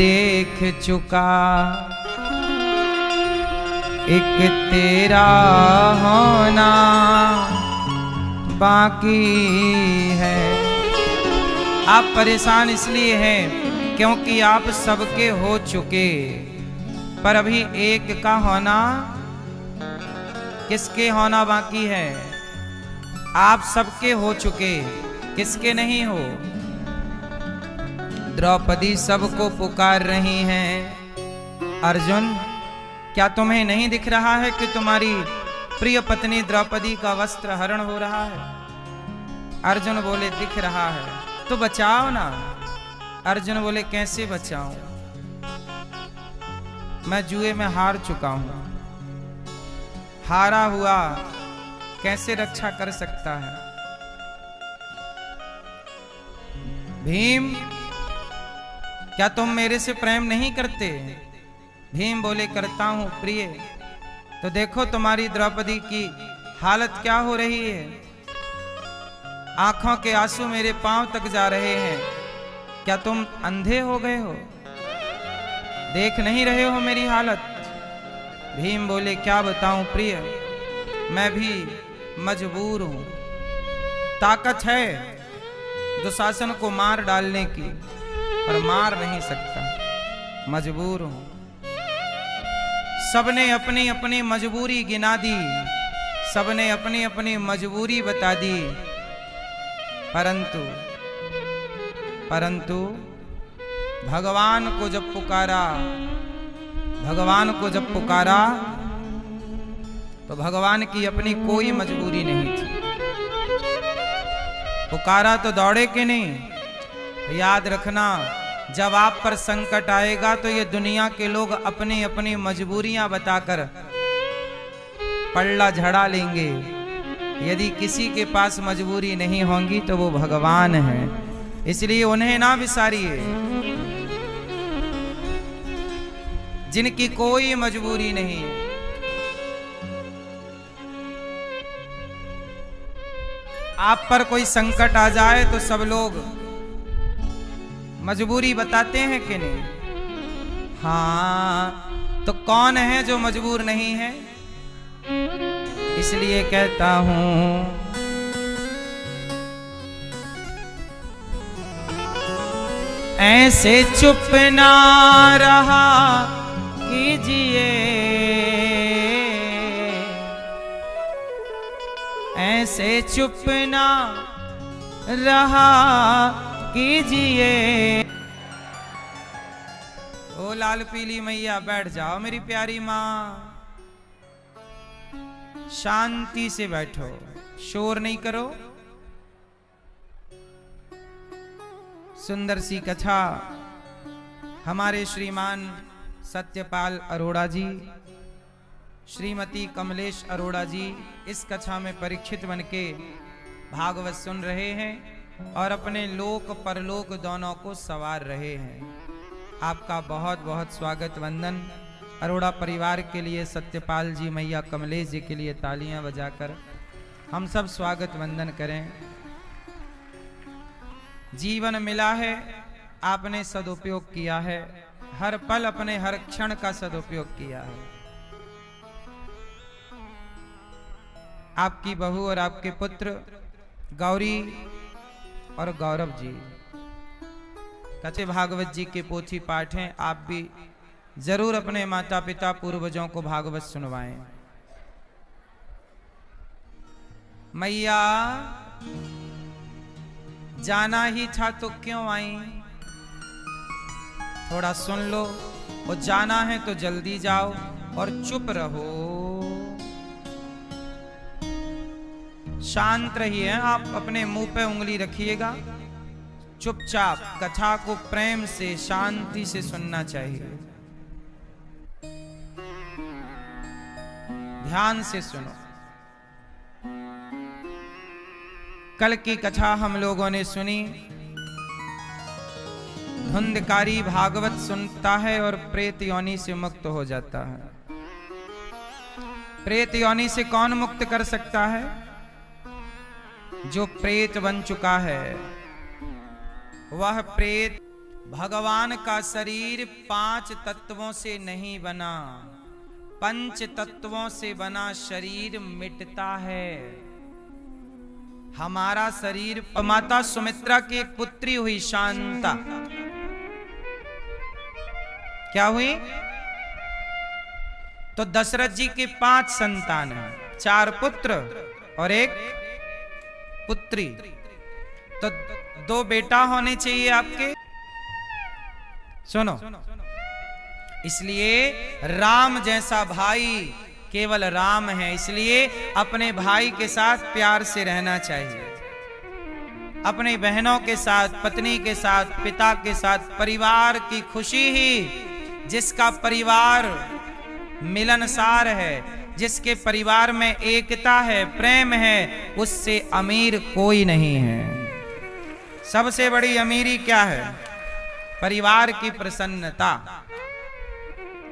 देख चुका, एक तेरा होना बाकी है। आप परेशान इसलिए हैं क्योंकि आप सबके हो चुके, पर अभी एक का होना, किसके होना बाकी है? आप सबके हो चुके, किसके नहीं हो? द्रौपदी सबको पुकार रही हैं। अर्जुन, क्या तुम्हें नहीं दिख रहा है कि तुम्हारी प्रिय पत्नी द्रौपदी का वस्त्र हरण हो रहा है? अर्जुन बोले, दिख रहा है, तो बचाओ ना। अर्जुन बोले, कैसे बचाऊं? मैं जुए में हार चुका हूं, हारा हुआ कैसे रक्षा कर सकता है? भीम, क्या तुम मेरे से प्रेम नहीं करते? भीम बोले, करता हूं प्रिय। तो देखो तुम्हारी द्रौपदी की हालत क्या हो रही है। आंखों के आंसू मेरे पांव तक जा रहे हैं। क्या तुम अंधे हो गए हो? देख नहीं रहे हो मेरी हालत? भीम बोले, क्या बताऊं प्रिय, मैं भी मजबूर हूं। ताकत है दुशासन को मार डालने की, पर मार नहीं सकता, मजबूर हूं। सबने अपनी अपनी मजबूरी गिना दी, सबने अपनी अपनी मजबूरी बता दी, परंतु भगवान को जब पुकारा, भगवान को जब पुकारा तो भगवान की अपनी कोई मजबूरी नहीं थी। पुकारा तो दौड़े के नहीं। याद रखना, जब आप पर संकट आएगा तो ये दुनिया के लोग अपनी अपनी मजबूरियां बताकर पल्ला झड़ा लेंगे। यदि किसी के पास मजबूरी नहीं होंगी तो वो भगवान है, इसलिए उन्हें ना विसारिए। जिनकी कोई मजबूरी नहीं है, आप पर कोई संकट आ जाए तो सब लोग मजबूरी बताते हैं कि नहीं? हाँ, तो कौन है जो मजबूर नहीं है? इसलिए कहता हूं, ऐसे चुप ना रहा कीजिए, ऐसे चुप ना रहा कीजिए। ओ लाल पीली मैया, बैठ जाओ मेरी प्यारी माँ, शांति से बैठो, शोर नहीं करो। सुंदर सी कथा हमारे श्रीमान सत्यपाल अरोड़ा जी, श्रीमती कमलेश अरोड़ा जी इस कथा में परीक्षित बनके भागवत सुन रहे हैं और अपने लोक परलोक दोनों को सवार रहे हैं। आपका बहुत बहुत स्वागत, वंदन। अरोड़ा परिवार के लिए सत्यपाल जी, मैया कमलेश जी के लिए तालियां बजाकर हम सब स्वागत वंदन करें। जीवन मिला है, आपने सदुपयोग किया है, हर पल अपने हर क्षण का सदुपयोग किया है। आपकी बहू और आपके पुत्र गौरी और गौरव जी कच्चे भागवत जी के पोथी पाठ हैं। आप भी जरूर अपने माता पिता पूर्वजों को भागवत सुनवाएं। मैया, जाना ही था तो क्यों आई? थोड़ा सुन लो, और जाना है तो जल्दी जाओ और चुप रहो, शांत रहिए। आप अपने मुंह पे उंगली रखिएगा, चुपचाप कथा को प्रेम से शांति से सुनना चाहिए। ध्यान से सुनो। कल की कथा हम लोगों ने सुनी, धुंधकारी भागवत सुनता है और प्रेत योनि से मुक्त हो जाता है। प्रेत योनि से कौन मुक्त कर सकता है? जो प्रेत बन चुका है, वह प्रेत भगवान का शरीर 5 तत्वों से नहीं बना, 5 तत्वों से बना शरीर मिटता है। हमारा शरीर, माता सुमित्रा की एक पुत्री हुई शांता, क्या हुई? तो दशरथ जी के 5 संतान हैं, 4 पुत्र और 1 पुत्री। तो 2 बेटा होने चाहिए आपके। सुनो, इसलिए राम जैसा भाई केवल राम है, इसलिए अपने भाई के साथ प्यार से रहना चाहिए, अपनी बहनों के साथ, पत्नी के साथ, पिता के साथ। परिवार की खुशी ही, जिसका परिवार मिलनसार है, जिसके परिवार में एकता है, प्रेम है, उससे अमीर कोई नहीं है। सबसे बड़ी अमीरी क्या है? परिवार की प्रसन्नता।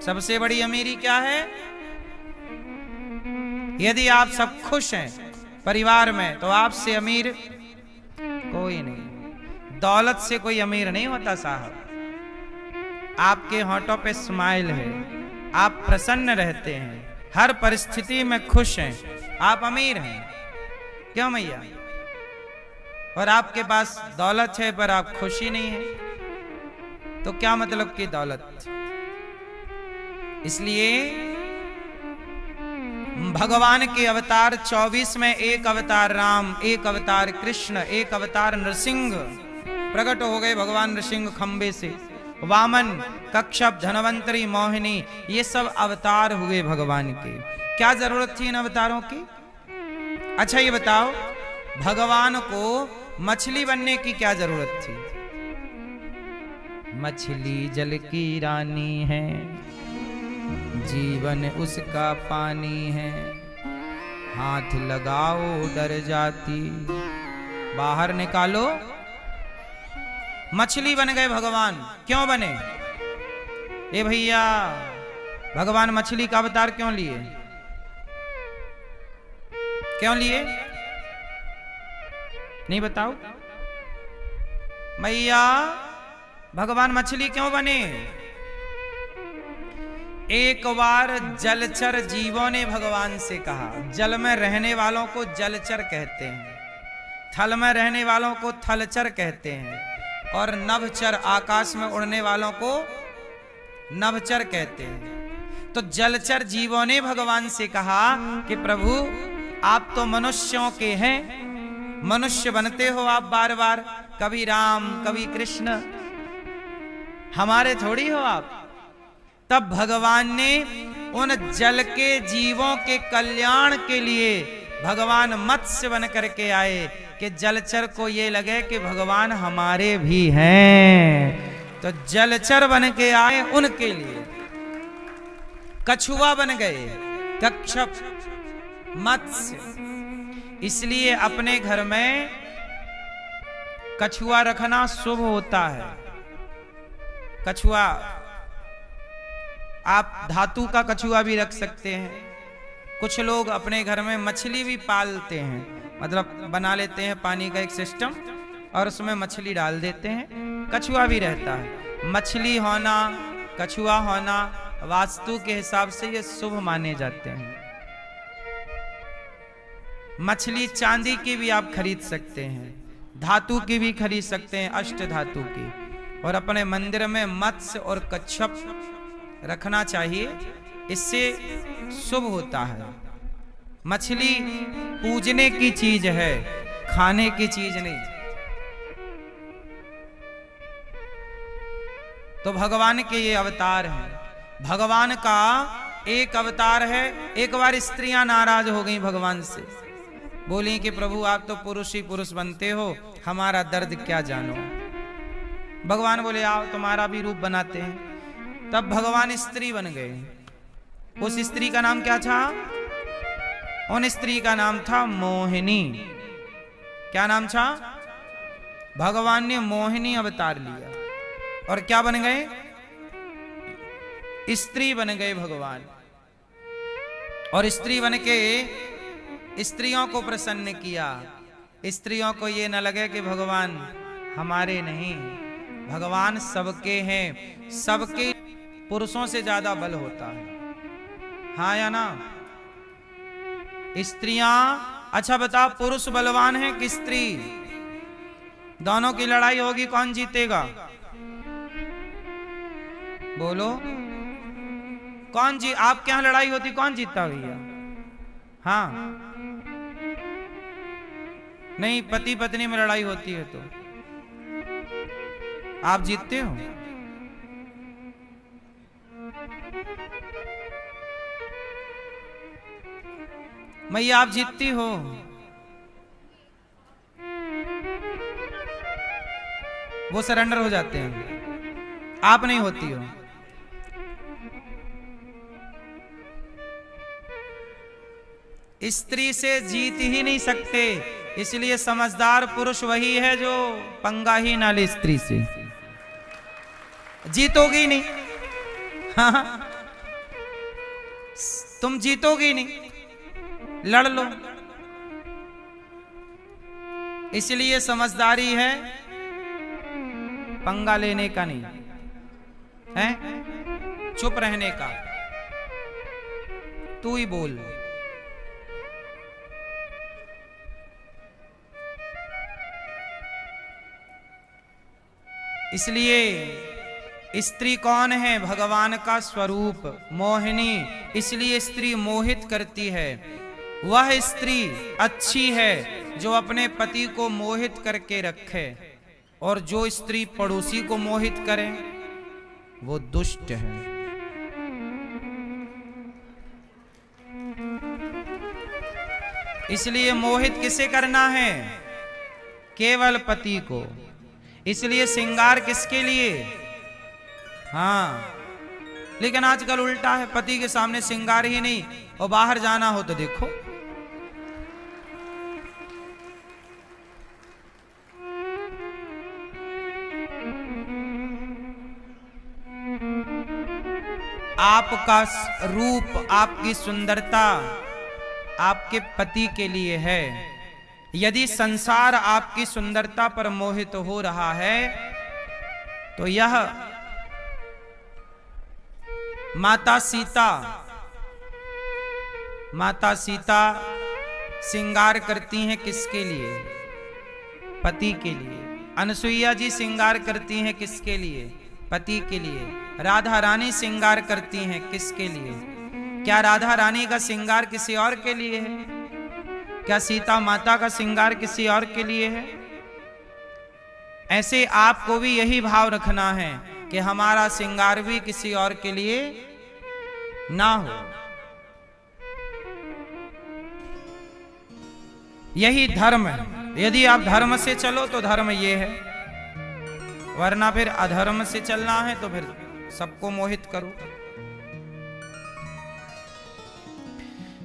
सबसे बड़ी अमीरी क्या है? यदि आप सब खुश हैं परिवार में, तो आपसे अमीर कोई नहीं। दौलत से कोई अमीर नहीं होता साहब। आपके होंठों पे स्माइल है, आप प्रसन्न रहते हैं, हर परिस्थिति में खुश हैं, आप अमीर हैं। क्यों मैया? और आपके पास दौलत है पर आप खुशी नहीं है, तो क्या मतलब की दौलत? इसलिए भगवान के अवतार 24 में 1 अवतार राम, 1 अवतार कृष्ण, 1 अवतार नृसिंह प्रकट हो गए। भगवान नृसिंह खंबे से, वामन, कच्छप, धनवंतरी, मोहिनी, ये सब अवतार हुए भगवान के। क्या जरूरत थी इन अवतारों की? अच्छा ये बताओ, भगवान को मछली बनने की क्या जरूरत थी? मछली जल की रानी है, जीवन उसका पानी है, हाथ लगाओ डर जाती, बाहर निकालो। मछली बन गए भगवान। क्यों बने? ए भैया, भगवान मछली का अवतार क्यों लिए? क्यों लिए? नहीं बताओ भैया, भगवान मछली क्यों बने? एक बार जलचर जीवों ने भगवान से कहा, जल में रहने वालों को जलचर कहते हैं, थल में रहने वालों को थलचर कहते हैं, और नभचर आकाश में उड़ने वालों को नभचर कहते हैं। तो जलचर जीवों ने भगवान से कहा कि प्रभु आप तो मनुष्यों के हैं, मनुष्य बनते हो आप बार बार, कभी राम कभी कृष्ण, हमारे थोड़ी हो आप। तब भगवान ने उन जल के जीवों के कल्याण के लिए भगवान मत्स्य बन करके आए कि जलचर को ये लगे कि भगवान हमारे भी हैं। तो जलचर बन के आए उनके लिए। कछुआ बन गए, कच्छप, मत्स्य। इसलिए अपने घर में कछुआ रखना शुभ होता है। कछुआ, आप धातु का कछुआ भी रख सकते हैं। कुछ लोग अपने घर में मछली भी पालते हैं, मतलब बना लेते हैं पानी का एक सिस्टम और उसमें मछली डाल देते हैं, कछुआ भी रहता है। मछली होना, कछुआ होना वास्तु के हिसाब से ये शुभ माने जाते हैं। मछली चांदी की भी आप खरीद सकते हैं, धातु की भी खरीद सकते हैं, अष्ट धातु की। और अपने मंदिर में मत्स्य और कच्छप रखना चाहिए, इससे शुभ होता है। मछली पूजने की चीज है, खाने की चीज नहीं। तो भगवान के ये अवतार हैं। भगवान का एक अवतार है। एक बार स्त्रियां नाराज हो गई भगवान से, बोली कि प्रभु आप तो पुरुष ही पुरुष बनते हो, हमारा दर्द क्या जानो। भगवान बोले आओ तुम्हारा भी रूप बनाते हैं। तब भगवान स्त्री बन गए। उस स्त्री का नाम क्या था? उन स्त्री का नाम था मोहिनी। क्या नाम था? भगवान ने मोहिनी अवतार लिया और क्या बन गए? स्त्री बन गए भगवान। और स्त्री बन के स्त्रियों को प्रसन्न किया। स्त्रियों को ये न लगे कि भगवान हमारे नहीं, भगवान सबके हैं, सबके पुरुषों से ज्यादा बल होता है, हाँ या ना? स्त्रियां, अच्छा बता, पुरुष बलवान है कि स्त्री? दोनों की लड़ाई होगी, कौन जीतेगा? बोलो, कौन जी? आपके यहां लड़ाई होती, कौन जीतता भैया? हाँ, नहीं, पति पत्नी में लड़ाई होती है तो आप जीतते हो? मैया आप जीतती हो? वो सरेंडर हो जाते हैं, आप नहीं होती हो। स्त्री से जीत ही नहीं सकते, इसलिए समझदार पुरुष वही है जो पंगा ही ना ले स्त्री से। जीतोगी नहीं, हाँ, तुम जीतोगी नहीं, लड़ लो। इसलिए समझदारी है पंगा लेने का नहीं है, चुप रहने का। तू ही बोल। इसलिए स्त्री कौन है? भगवान का स्वरूप, मोहिनी। इसलिए स्त्री मोहित करती है। वह स्त्री अच्छी है जो अपने पति को मोहित करके रखे, और जो स्त्री पड़ोसी को मोहित करे वो दुष्ट है। इसलिए मोहित किसे करना है? केवल पति को। इसलिए श्रृंगार किसके लिए? हाँ, लेकिन आजकल उल्टा है, पति के सामने श्रृंगार ही नहीं, और बाहर जाना हो तो देखो, आपका रूप, आपकी सुंदरता आपके पति के लिए है। यदि संसार आपकी सुंदरता पर मोहित हो रहा है तो यह माता सीता श्रृंगार करती हैं किसके लिए? पति के लिए। अनसुईया जी श्रृंगार करती हैं किसके लिए? पति के लिए। राधा रानी श्रृंगार करती हैं किसके लिए? क्या राधा रानी का श्रृंगार किसी और के लिए है? क्या सीता माता का श्रृंगार किसी और के लिए है? ऐसे आपको भी यही भाव रखना है कि हमारा श्रृंगार भी किसी और के लिए ना हो। यही धर्म है। यदि आप धर्म से चलो तो धर्म ये है, वरना फिर अधर्म से चलना है तो फिर सबको मोहित करो।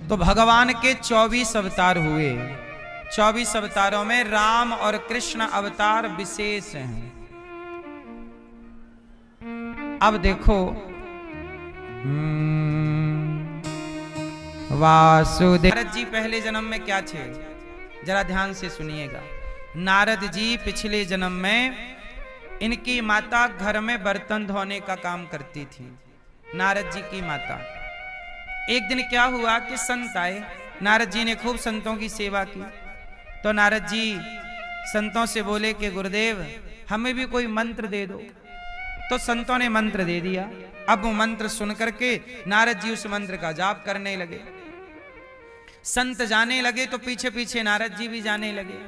तो भगवान के 24 अवतार हुए। 24 अवतारों में राम और कृष्ण अवतार विशेष हैं। अब देखो, वासुदेव। नारद जी पहले जन्म में क्या थे? जरा ध्यान से सुनिएगा। नारद जी पिछले जन्म में इनकी माता घर में बर्तन धोने का काम करती थी। नारद जी की माता। एक दिन क्या हुआ कि संत आए। नारद जी ने खूब संतों की सेवा की, तो नारद जी संतों से बोले कि गुरुदेव हमें भी कोई मंत्र दे दो। तो संतों ने मंत्र दे दिया। अब वो मंत्र सुन करके नारद जी उस मंत्र का जाप करने लगे। संत जाने लगे तो पीछे पीछे नारद जी भी जाने लगे।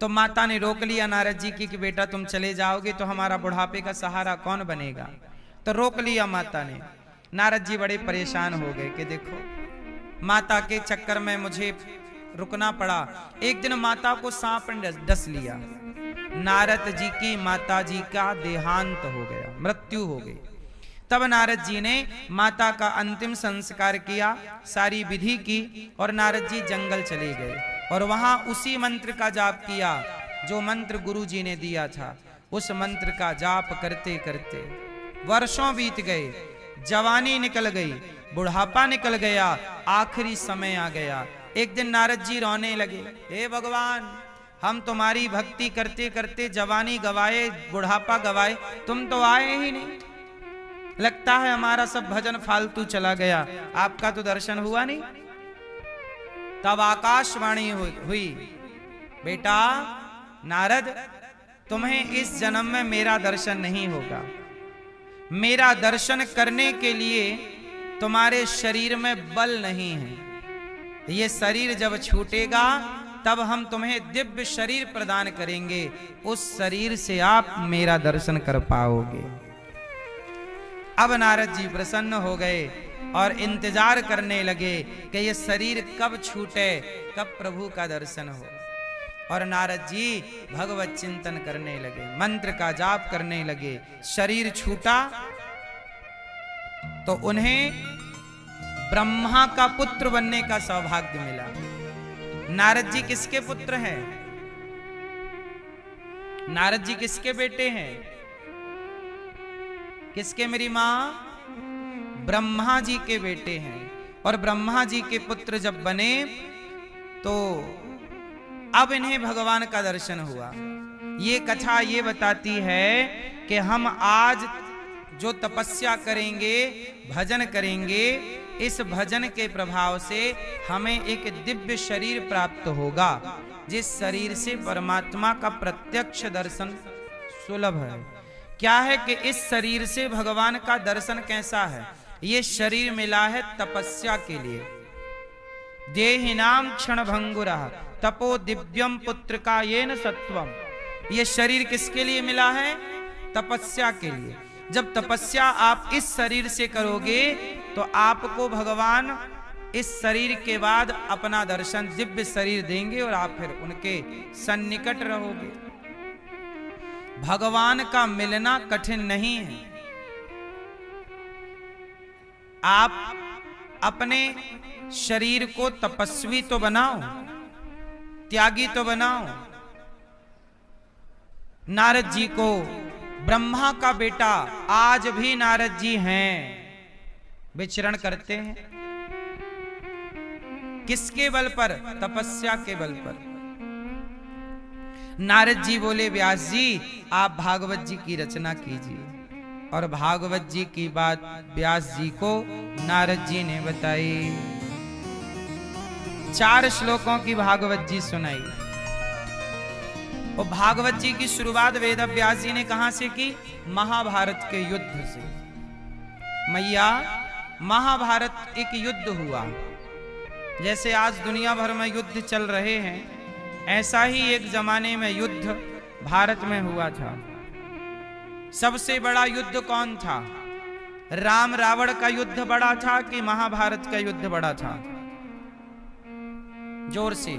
तो माता ने रोक लिया नारद जी की कि बेटा तुम चले जाओगे तो हमारा बुढ़ापे का सहारा कौन बनेगा? तो रोक लिया माता ने। नारद जी बड़े परेशान हो गए कि देखो माता के चक्कर में मुझे रुकना पड़ा। एक दिन माता को सांप ने डस लिया। नारद जी की माता जी का देहांत हो गया, मृत्यु हो गई। तब नारद जी ने माता का अंतिम संस्कार किया, सारी विधि की, और नारद जी जंगल चले गए और वहां उसी मंत्र का जाप किया जो मंत्र गुरु जी ने दिया था। उस मंत्र का जाप करते करते वर्षों बीत गए, जवानी निकल गई, बुढ़ापा निकल गया, आखिरी समय आ गया। एक दिन नारद जी रोने लगे, हे भगवान हम तुम्हारी भक्ति करते करते जवानी गवाए, बुढ़ापा गवाए, तुम तो आए ही नहीं। लगता है हमारा सब भजन फालतू चला गया, आपका तो दर्शन हुआ नहीं। तब आकाशवाणी हुई, बेटा नारद, तुम्हें इस जन्म में मेरा दर्शन नहीं होगा। मेरा दर्शन करने के लिए तुम्हारे शरीर में बल नहीं है। ये शरीर जब छूटेगा तब हम तुम्हें दिव्य शरीर प्रदान करेंगे, उस शरीर से आप मेरा दर्शन कर पाओगे। अब नारद जी प्रसन्न हो गए और इंतजार करने लगे कि ये शरीर कब छूटे, कब प्रभु का दर्शन हो। और नारद जी भगवत चिंतन करने लगे, मंत्र का जाप करने लगे। शरीर छूटा तो उन्हें ब्रह्मा का पुत्र बनने का सौभाग्य मिला। नारद जी किसके पुत्र हैं? नारद जी किसके बेटे हैं? किसके? मेरी मां ब्रह्मा जी के बेटे हैं। और ब्रह्मा जी के पुत्र जब बने तो अब इन्हें भगवान का दर्शन हुआ। ये कथा ये बताती है कि हम आज जो तपस्या करेंगे, भजन करेंगे, इस भजन के प्रभाव से हमें एक दिव्य शरीर प्राप्त होगा, जिस शरीर से परमात्मा का प्रत्यक्ष दर्शन सुलभ है। क्या है कि इस शरीर से भगवान का दर्शन कैसा है? ये शरीर मिला है तपस्या के लिए। देहिनाम क्षण भंगुरः तपो दिव्यम पुत्र का येन सत्वम। ये शरीर किसके लिए मिला है? तपस्या के लिए। जब तपस्या आप इस शरीर से करोगे तो आपको भगवान इस शरीर के बाद अपना दर्शन दिव्य शरीर देंगे और आप फिर उनके सन्निकट रहोगे। भगवान का मिलना कठिन नहीं है। आप अपने शरीर को तपस्वी तो बनाओ, त्यागी तो बनाओ। नारद जी को ब्रह्मा का बेटा आज भी नारद जी हैं, विचरण करते हैं। किसके बल पर? तपस्या के बल पर। नारद जी बोले, व्यास जी आप भागवत जी की रचना कीजिए। और भागवत जी की बात व्यास जी को नारद जी ने बताई। 4 श्लोकों की भागवत जी सुनाई। और भागवत जी की शुरुआत वेद व्यास जी ने कहां से की? महाभारत के युद्ध से। मैया महाभारत एक युद्ध हुआ। जैसे आज दुनिया भर में युद्ध चल रहे हैं, ऐसा ही एक जमाने में युद्ध भारत में हुआ था। सबसे बड़ा युद्ध कौन था? राम रावण का युद्ध बड़ा था कि महाभारत का युद्ध बड़ा था? जोर से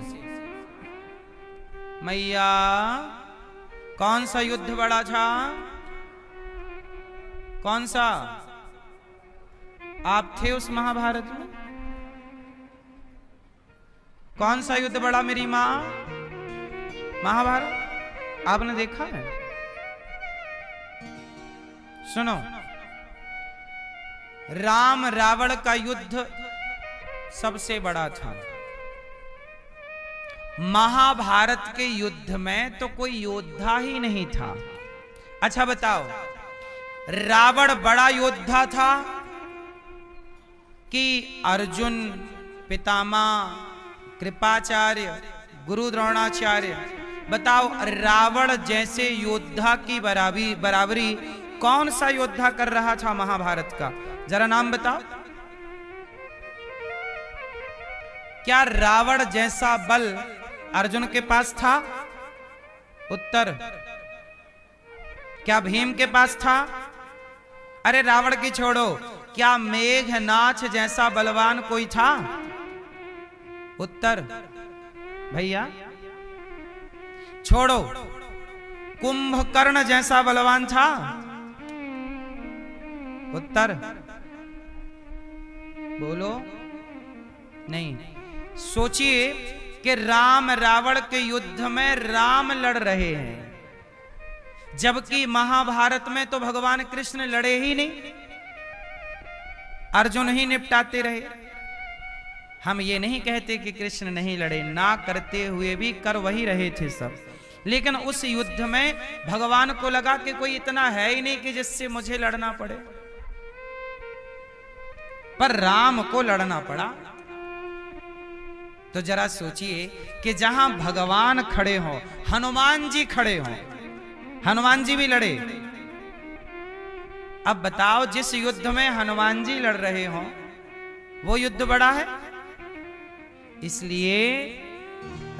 मैया, कौन सा युद्ध बड़ा था? कौन सा? आप थे उस महाभारत में? कौन सा युद्ध बड़ा मेरी मां? महाभारत आपने देखा है? सुनो, राम रावण का युद्ध सबसे बड़ा था। महाभारत के युद्ध में तो कोई योद्धा ही नहीं था। अच्छा बताओ, रावण बड़ा योद्धा था कि अर्जुन, पितामह, कृपाचार्य, गुरु द्रोणाचार्य? बताओ, रावण जैसे योद्धा की बराबरी कौन सा योद्धा कर रहा था महाभारत का? जरा नाम बताओ। क्या रावण जैसा बल अर्जुन के पास था? उत्तर। क्या भीम के पास था? अरे रावण की छोड़ो, क्या मेघनाथ जैसा बलवान कोई था? उत्तर। भैया छोड़ो, कुंभकर्ण जैसा बलवान था? उत्तर। बोलो। नहीं। सोचिए कि राम रावण के युद्ध में राम लड़ रहे हैं, जबकि महाभारत में तो भगवान कृष्ण लड़े ही नहीं, अर्जुन ही निपटाते रहे। हम ये नहीं कहते कि कृष्ण नहीं लड़े, ना करते हुए भी कर वही रहे थे सब, लेकिन उस युद्ध में भगवान को लगा कि कोई इतना है ही नहीं कि जिससे मुझे लड़ना पड़े, पर राम को लड़ना पड़ा। तो जरा सोचिए कि जहां भगवान खड़े हो, हनुमान जी खड़े हो, हनुमान जी भी लड़े। अब बताओ, जिस युद्ध में हनुमान जी लड़ रहे हो वो युद्ध बड़ा है। इसलिए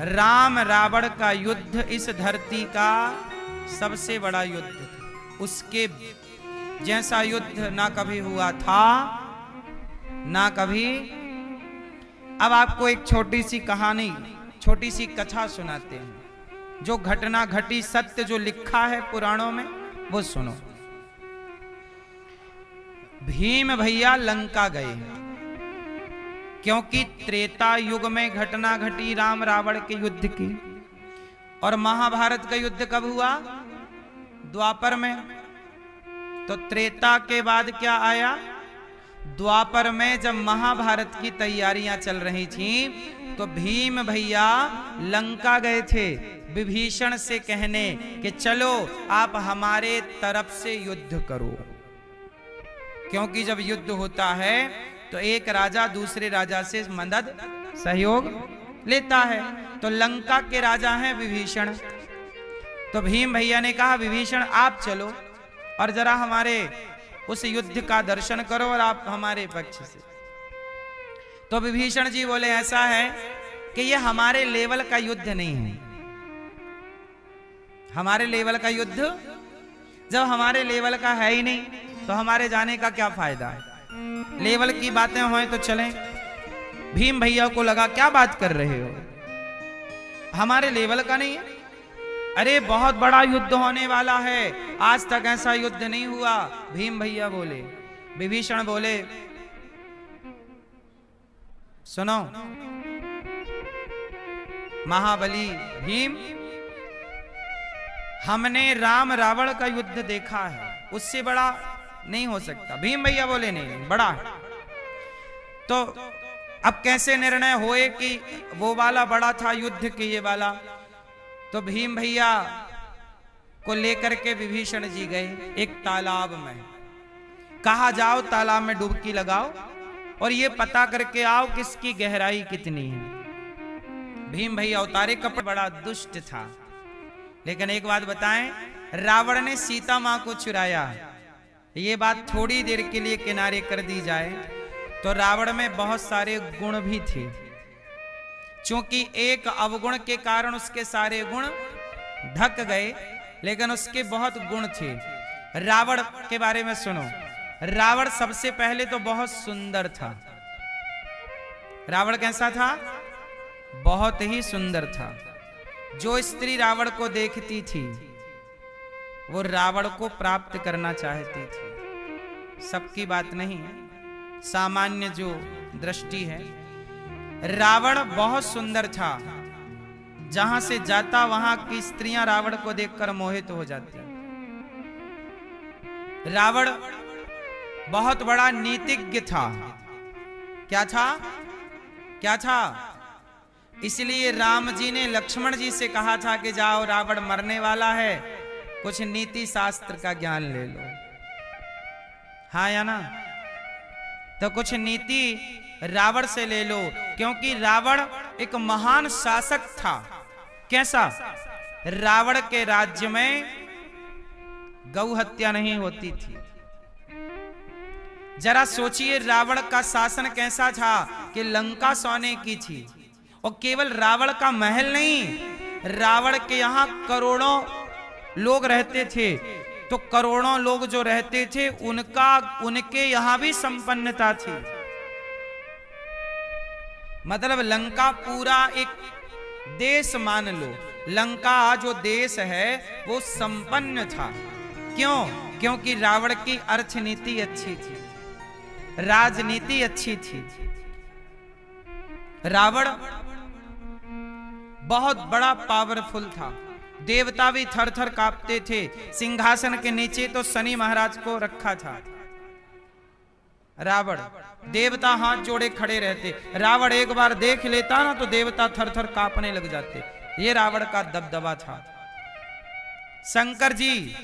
राम रावण का युद्ध इस धरती का सबसे बड़ा युद्ध था। उसके जैसा युद्ध ना कभी हुआ था ना कभी। अब आपको एक छोटी सी कहानी, छोटी सी कथा सुनाते हैं, जो घटना घटी, सत्य जो लिखा है पुराणों में वो सुनो। भीम भैया लंका गए, क्योंकि त्रेता युग में घटना घटी राम रावण के युद्ध की। और महाभारत का युद्ध कब हुआ? द्वापर में। तो त्रेता के बाद क्या आया? द्वापर में जब महाभारत की तैयारियां चल रही थी तो भीम भैया लंका गए थे विभीषण से कहने कि चलो आप हमारे तरफ से युद्ध करो। क्योंकि जब युद्ध होता है तो एक राजा दूसरे राजा से मदद सहयोग लेता है। तो लंका के राजा हैं विभीषण। तो भीम भैया ने कहा विभीषण आप चलो और जरा हमारे उस युद्ध का दर्शन करो और आप हमारे पक्ष से। तो विभीषण जी बोले ऐसा है कि ये हमारे लेवल का युद्ध नहीं है। हमारे लेवल का युद्ध जब हमारे लेवल का है ही नहीं तो हमारे जाने का क्या फायदा है। लेवल की बातें हों तो चलें। भीम भैया को लगा क्या बात कर रहे हो, हमारे लेवल का नहीं है। अरे बहुत बड़ा युद्ध होने वाला है, आज तक ऐसा युद्ध नहीं हुआ। भीम भैया बोले, विभीषण बोले सुनो महाबली भीम, हमने राम रावण का युद्ध देखा है, उससे बड़ा नहीं हो सकता। भीम भैया बोले नहीं बड़ा है। तो अब कैसे निर्णय होए कि वो वाला बड़ा था युद्ध के ये वाला? तो भीम भैया को लेकर के विभीषण जी गए एक तालाब में। कहा जाओ तालाब में डुबकी लगाओ और ये पता करके आओ किसकी गहराई कितनी है। भीम भैया उतारे कपड़े, बड़ा दुष्ट था। लेकिन एक बात बताएं, रावण ने सीता मां को चुराया, ये बात थोड़ी देर के लिए किनारे कर दी जाए तो रावण में बहुत सारे गुण भी थे। क्योंकि एक अवगुण के कारण उसके सारे गुण ढक गए, लेकिन उसके बहुत गुण थे। रावण के बारे में सुनो। रावण सबसे पहले तो बहुत सुंदर था। रावण कैसा था? बहुत ही सुंदर था। जो स्त्री रावण को देखती थी वो रावण को प्राप्त करना चाहती थी। सबकी बात नहीं है, सामान्य जो दृष्टि है। रावण बहुत सुंदर था, जहां से जाता वहां की स्त्रियां रावण को देखकर मोहित हो जाती। रावण बहुत बड़ा नीतिज्ञ था। क्या था? क्या था? इसलिए राम जी ने लक्ष्मण जी से कहा था कि जाओ रावण मरने वाला है, कुछ नीति शास्त्र का ज्ञान ले लो। हाँ या ना? तो कुछ नीति रावण से ले लो, क्योंकि रावण एक महान शासक था। कैसा? रावण के राज्य में गौ हत्या नहीं होती थी। जरा सोचिए रावण का शासन कैसा था कि लंका सोने की थी। और केवल रावण का महल नहीं, रावण के यहां करोड़ों लोग रहते थे। तो करोड़ों लोग जो रहते थे उनके यहां भी संपन्नता थी। मतलब लंका पूरा एक देश मान लो। लंका जो देश है वो संपन्न था। क्यों? क्योंकि रावण की अर्थनीति अच्छी थी, राजनीति अच्छी थी। रावण बहुत बड़ा पावरफुल था। देवता भी थर थर कांपते थे। सिंहासन के नीचे तो शनि महाराज को रखा था। रावण, देवता हाथ जोड़े खड़े रहते। रावण एक बार देख लेता ना तो देवता थर थर कांपने लग जाते। ये रावण का दबदबा था। शंकर जी,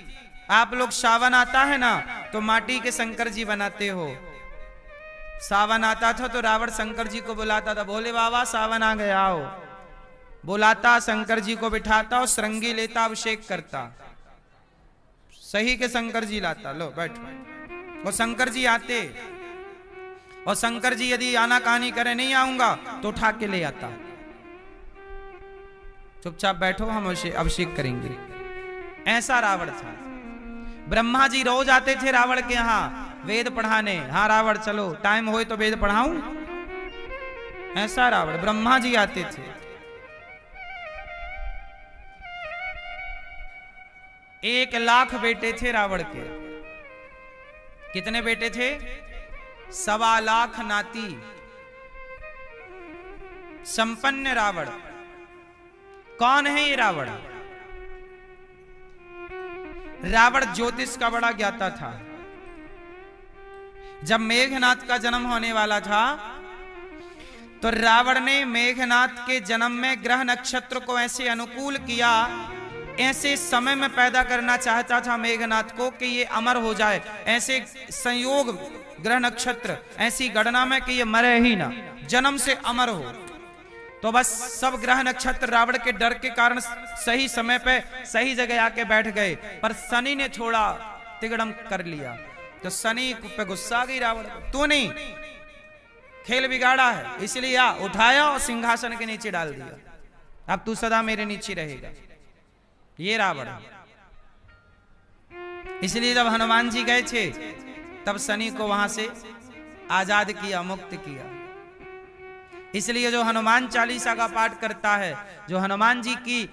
आप लोग सावन आता है ना तो माटी के शंकर जी बनाते हो। सावन आता था तो रावण शंकर जी को बुलाता था, बोले बाबा सावन आ गया हो। बुलाता, शंकर जी को बिठाता और श्रृंगी लेता, अभिषेक करता, सही के शंकर जी लाता। लो बैठ। वो शंकर जी आते और शंकर जी यदि आना कहानी करे नहीं आऊंगा तो उठा के ले आता, चुपचाप बैठो हम अभिषेक करेंगे। ऐसा रावण था। ब्रह्मा जी रोज आते थे रावण के यहां वेद पढ़ाने। हाँ रावण चलो टाइम होए तो वेद पढ़ाऊं। ऐसा रावण, ब्रह्मा जी आते थे। 1,00,000 बेटे थे रावण के। कितने बेटे थे? 1,25,000 नाती। संपन्न रावण। कौन है ये रावण? रावण ज्योतिष का बड़ा ज्ञाता था। जब मेघनाथ का जन्म होने वाला था तो रावण ने मेघनाथ के जन्म में ग्रह नक्षत्र को ऐसे अनुकूल किया, ऐसे समय में पैदा करना चाहता था मेघनाथ को कि ये अमर हो जाए। ऐसे संयोग ग्रह नक्षत्र, ऐसी गणना में कि ये मरे ही ना, जन्म से अमर हो। तो बस सब ग्रह नक्षत्र रावण के डर के कारण सही समय पे सही जगह आके बैठ गए, पर शनि ने थोड़ा तिगड़म कर लिया। तो शनि पे गुस्सा आ गई रावण, तू नहीं खेल बिगाड़ा है, इसलिए आ उठाया और सिंहासन के नीचे डाल दिया। अब तू सदा मेरे नीचे रहेगा। ये रावण। इसलिए जब हनुमान जी गए थे तब शनि को वहां से आजाद किया, मुक्त किया। इसलिए जो हनुमान चालीसा का पाठ करता है, जो हनुमान जी की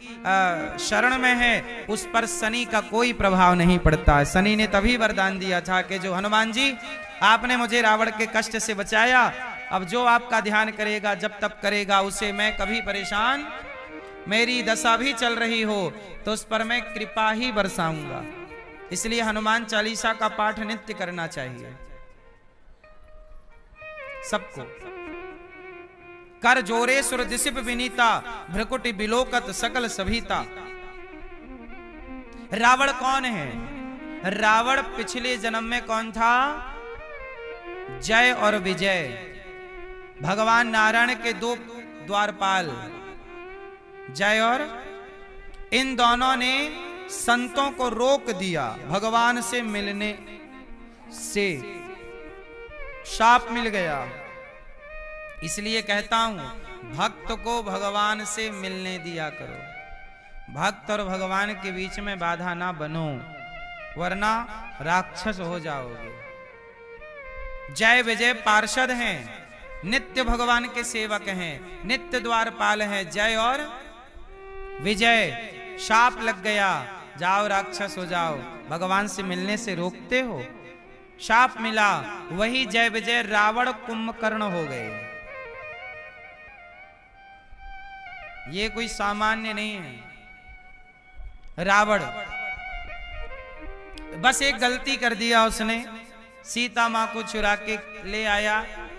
शरण में है, उस पर शनि का कोई प्रभाव नहीं पड़ता है। शनि ने तभी वरदान दिया था कि जो हनुमान जी आपने मुझे रावण के कष्ट से बचाया, अब जो आपका ध्यान करेगा, जब तप करेगा, उसे मैं कभी परेशान, मेरी दशा भी चल रही हो तो उस पर मैं कृपा ही बरसाऊंगा। इसलिए हनुमान चालीसा का पाठ नित्य करना चाहिए सबको। कर जोरे सुर दिसिप विनीता, भ्रकुटि बिलोकत सकल सभीता। रावण कौन है? रावण पिछले जन्म में कौन था? जय और विजय, भगवान नारायण के 2 द्वारपाल जय और, इन दोनों ने संतों को रोक दिया भगवान से मिलने से। शाप मिल गया। इसलिए कहता हूं भक्त को भगवान से मिलने दिया करो। भक्त और भगवान के बीच में बाधा ना बनो, वरना राक्षस हो जाओगे। जय विजय पार्षद हैं, नित्य भगवान के सेवक हैं, नित्य द्वारपाल हैं। जय और विजय, शाप लग गया, जाओ राक्षस हो जाओ, भगवान से मिलने से रोकते हो, शाप मिला। वही जय विजय रावण कुंभकर्ण हो गए। ये कोई सामान्य नहीं है। रावण बस एक गलती कर दिया उसने, सीता मां को चुरा के ले आया,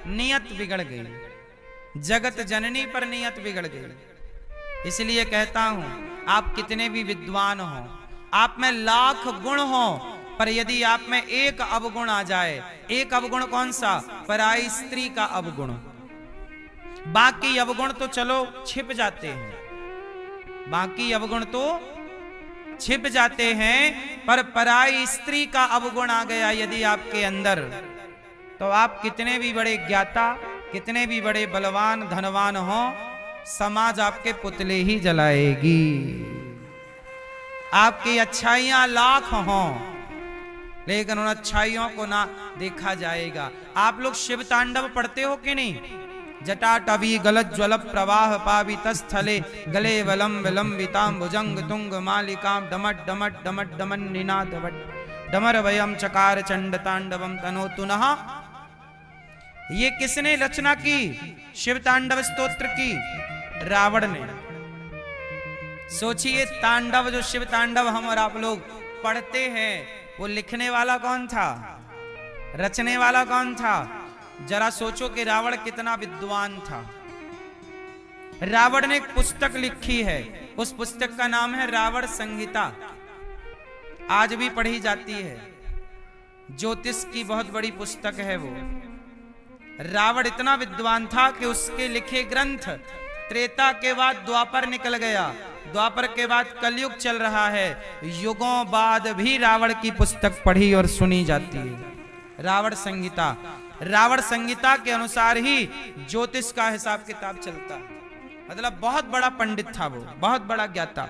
नियत बिगड़ गई। जगत जननी पर नियत बिगड़ गई। इसलिए कहता हूं आप कितने भी विद्वान हो, आप में लाख गुण हो, पर यदि आप में एक अवगुण आ जाए, एक अवगुण कौन सा? पराई स्त्री का अवगुण। बाकी अवगुण तो चलो छिप जाते हैं, बाकी अवगुण तो छिप जाते हैं, पर पराई स्त्री का अवगुण आ गया यदि आपके अंदर, तो आप कितने भी बड़े ज्ञाता, कितने भी बड़े बलवान धनवान हो, समाज आपके पुतले ही जलाएगी। आपकी अच्छाइयां लाख हों, लेकिन उन अच्छाइयों को ना देखा जाएगा। आप लोग शिव तांडव पढ़ते हो कि नहीं? जटाटवी गलत ज्वल प्रवाह पावित स्थले गले वलम विलंबितां भुजंग तुंग मालिकां डमट डमट डमट डमन निनाद डमर वयम चकार चंड तांडवम तनोतु नः। ये किसने रचना की? शिव तांडव स्तोत्र की रावण ने। सोचिए तांडव, जो शिव तांडव हम और आप लोग पढ़ते हैं, वो लिखने वाला कौन था? रचने वाला कौन था? जरा सोचो कि रावण कितना विद्वान था। रावण ने एक पुस्तक लिखी है, उस पुस्तक का नाम है रावण संहिता। आज भी पढ़ी जाती है, ज्योतिष की बहुत बड़ी पुस्तक है वो। रावण इतना विद्वान था कि उसके लिखे ग्रंथ त्रेता के बाद द्वापर निकल गया, द्वापर के बाद कलयुग चल रहा है, युगों बाद भी रावण की पुस्तक पढ़ी और सुनी जाती है। रावण संहिता, रावण संहिता के अनुसार ही ज्योतिष का हिसाब किताब चलता है। मतलब बहुत बड़ा पंडित था वो, बहुत बड़ा ज्ञाता।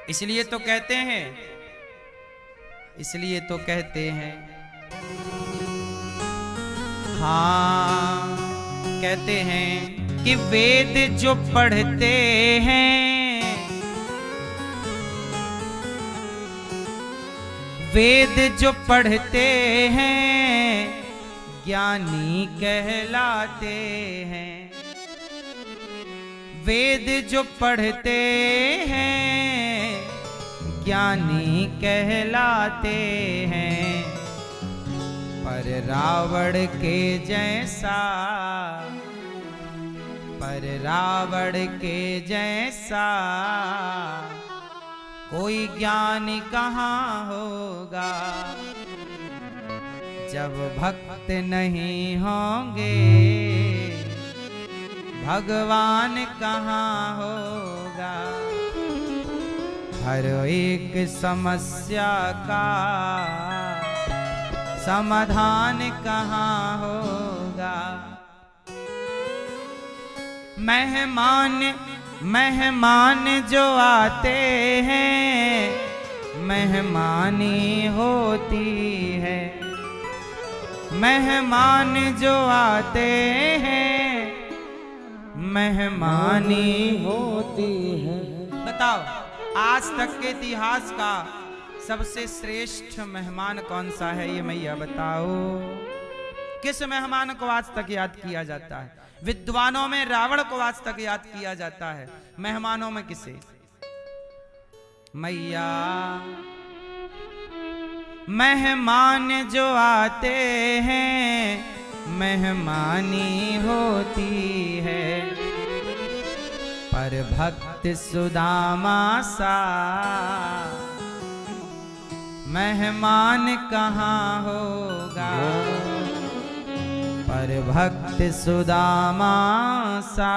इसलिए तो कहते हैं, इसलिए तो कहते हैं, हाँ कहते हैं कि वेद जो पढ़ते हैं, वेद जो पढ़ते हैं ज्ञानी कहलाते हैं। वेद जो पढ़ते हैं ज्ञानी कहलाते हैं। पर रावण के जैसा, पर रावण के जैसा कोई ज्ञानी कहाँ होगा। जब भक्त नहीं होंगे भगवान कहाँ होगा। हर एक समस्या का समाधान कहाँ होगा। मेहमान मेहमान जो आते हैं मेहमानी होती है। मेहमान जो आते हैं मेहमानी होती है। बताओ आज तक के इतिहास का सबसे श्रेष्ठ मेहमान कौन सा है? ये मैया बताओ, किस मेहमान को आज तक याद किया जाता है? विद्वानों में रावण को आज तक याद किया जाता है, मेहमानों में किसे? मैया मेहमान जो आते हैं मेहमानी होती है। पर भक्त सुदामा सा मेहमान कहाँ होगा। पर भक्त सुदामा सा